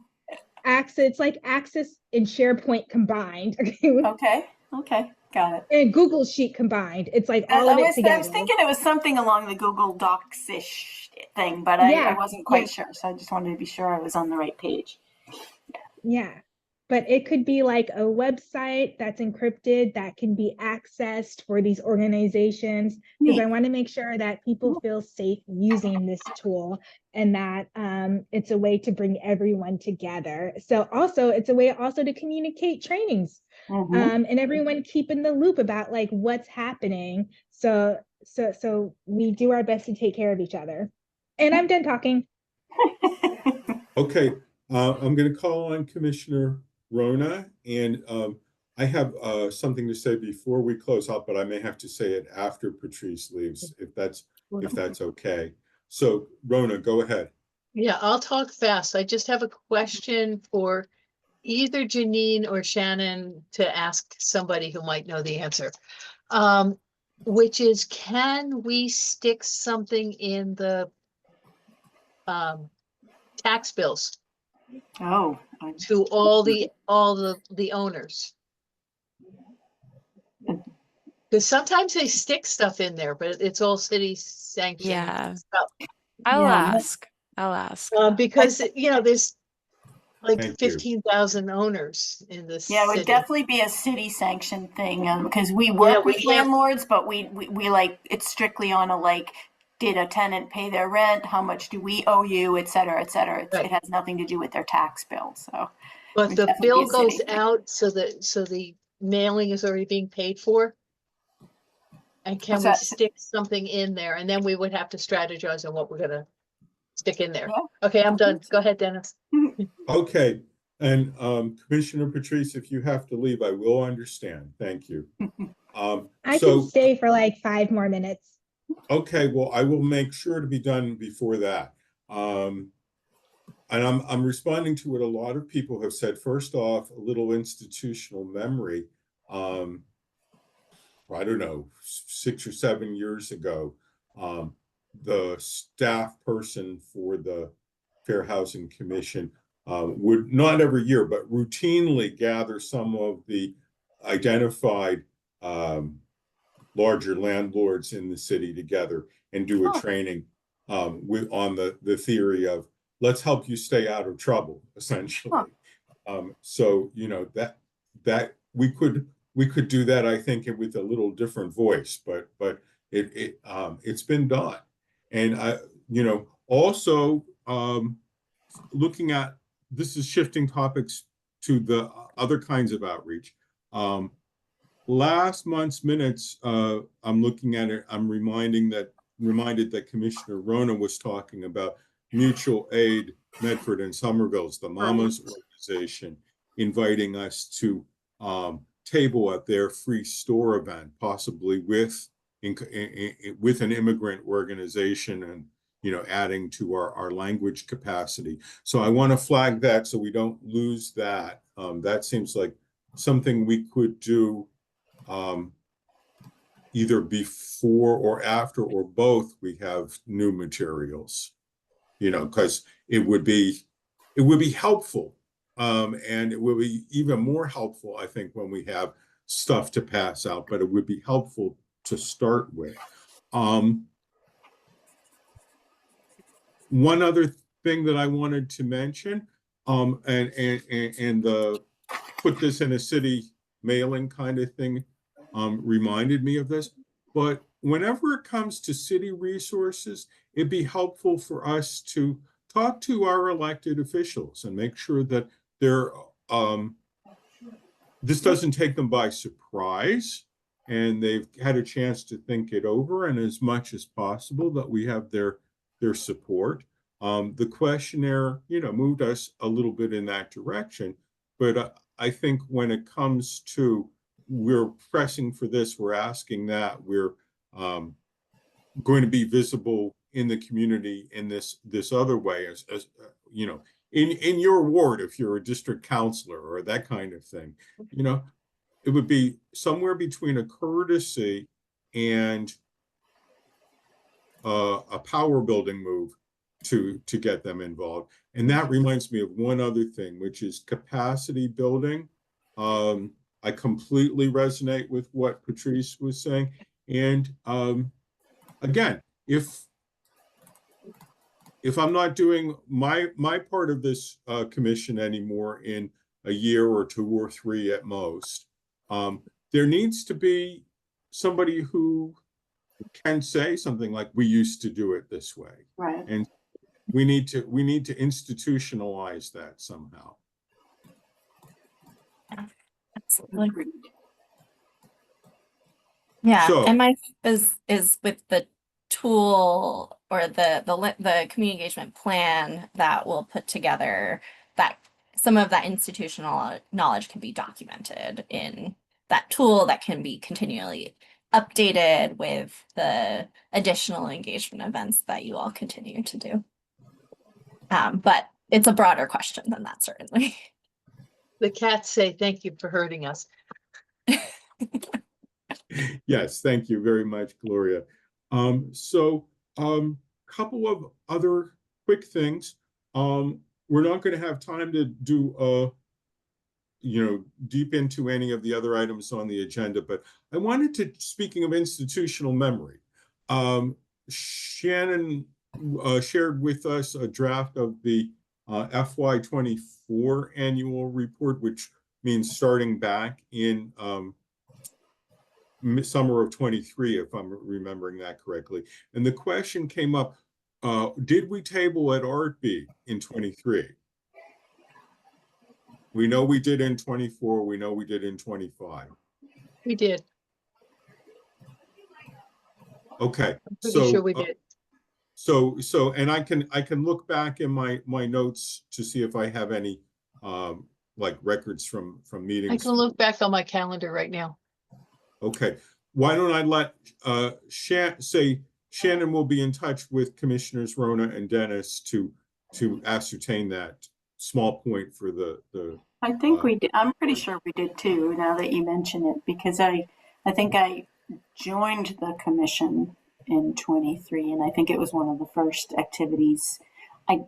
Access. It's like Access and SharePoint combined. Okay, got it. And Google Sheet combined. It's like all of it together. I was thinking it was something along the Google Docs-ish thing, but I wasn't quite sure. So I just wanted to be sure I was on the right page. Yeah. But it could be like a website that's encrypted that can be accessed for these organizations, because I want to make sure that people feel safe using this tool, and that it's a way to bring everyone together. So also it's a way also to communicate trainings, and everyone keep in the loop about like what's happening. So we do our best to take care of each other. And I'm done talking. Okay, I'm going to call on Commissioner Rona, and I have something to say before we close out, but I may have to say it after Patrice leaves, if that's okay. So Rona, go ahead. Yeah, I'll talk fast. I just have a question for either Janine or Shannon to ask somebody who might know the answer. Which is, can we stick something in the tax bills Oh, to all the owners? Because sometimes they stick stuff in there, but it's all city sanctioned Yeah. stuff. I'll Yeah. ask. I'll ask. Because, you know, there's like Thank you. 15,000 owners in this yeah, it would city. definitely be a city sanctioned thing because we work we with can't- landlords, but we like it's strictly on a like, did a tenant pay their rent? How much do we owe you, et cetera, et cetera. Right. It has nothing to do with their tax bill. So, But would the definitely bill be a city goes thing. out so the mailing is already being paid for. And can What's we that? stick something in there? And then we would have to strategize on what we're gonna stick in there. Yeah. Okay, I'm done. Go ahead, Dennis. Okay, and Commissioner Patrice, if you have to leave, I will understand. Thank you. I So, can stay for like 5 more minutes. okay, well, I will make sure to be done before that. And I'm responding to what a lot of people have said. First off, a little institutional memory. I don't know, 6 or 7 years ago, the staff person for the Fair Housing Commission would, not every year, but routinely gather some of the identified larger landlords in the city together and do a training on the theory of, let's help you stay out of trouble, essentially. So, you know, that we could do that, I think, with a little different voice, but it's been done. And you know, also looking at, this is shifting topics to the other kinds of outreach. Last month's minutes, I'm looking at it, I'm reminded that Commissioner Rona was talking about mutual aid Medford and Somerville's, the Mamas organization, inviting us to table at their free store event, possibly with an immigrant organization, and, you know, adding to our language capacity. So I want to flag that so we don't lose that. That seems like something we could do either before or after or both we have new materials, you know, because it would be helpful. And it will be even more helpful, I think, when we have stuff to pass out, but it would be helpful to start with. One other thing that I wanted to mention, and put this in a city mailing kind of thing, reminded me of this. But whenever it comes to city resources, it'd be helpful for us to talk to our elected officials and make sure that they're this doesn't take them by surprise, and they've had a chance to think it over, and as much as possible that we have their support. The questionnaire, you know, moved us a little bit in that direction, but I think when it comes to, we're pressing for this, we're asking that, we're going to be visible in the community in this other way, as you know, in your ward, if you're a district counselor or that kind of thing, you know, it would be somewhere between a courtesy and a power building move to get them involved. And that reminds me of one other thing, which is capacity building. I completely resonate with what Patrice was saying. And again, if I'm not doing my part of this commission anymore in a year or 2 or 3 at most, there needs to be somebody who can say something like, we used to do it this way. Right. And we need to institutionalize that somehow. Absolutely. Agreed. Yeah, So- and my hope is with the tool or the community engagement plan that will put together that some of that institutional knowledge can be documented in that tool that can be continually updated with the additional engagement events that you all continue to do. But it's a broader question than that, certainly. The cats say thank you for hurting us. Yes, thank you very much, Gloria. Couple of other quick things. We're not going to have time to do deep into any of the other items on the agenda, but I wanted to, speaking of institutional memory, Shannon shared with us a draft of the FY24 annual report, which means starting back in summer of 23, if I'm remembering that correctly. And the question came up, did we table at ARTB in 23? We know we did in 24. We know we did in 25. We did. Okay. I'm pretty sure we did. And I can look back in my notes to see if I have any like records from meetings. I can look back on my calendar right now. Okay. Why don't I let Shannon will be in touch with Commissioners Rona and Dennis to ascertain that small point for the I think we did. I'm pretty sure we did too, now that you mention it, because I think I joined the commission in 23, and I think it was one of the first activities. I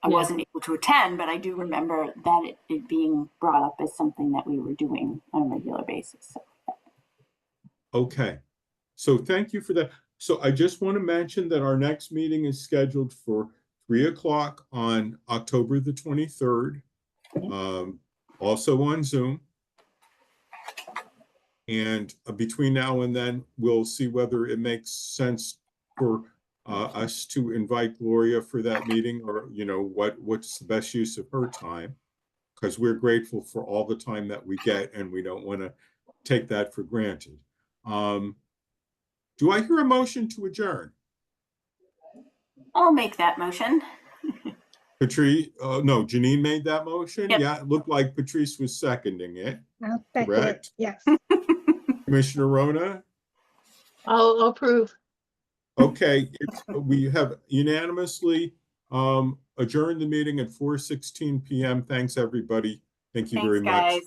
wasn't able to attend, but I do remember that it being brought up as something that we were doing on a regular basis. So. Okay, so thank you for that. So I just want to mention that our next meeting is scheduled for 3 o'clock on October the 23rd, also on Zoom. And between now and then, we'll see whether it makes sense for us to invite Gloria for that meeting, or what's the best use of her time, because we're grateful for all the time that we get, and we don't want to take that for granted. Do I hear a motion to adjourn? I'll make that motion. Patrice, no, Janine made that motion. Yep. Yeah, it looked like Patrice was seconding it. I'll second. Correct? Yes. Commissioner Rona? I'll approve. Okay, we have unanimously adjourned the meeting at 4:16 p.m. Thanks, everybody. Thank you very much. Guys.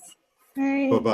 All right. Bye-bye.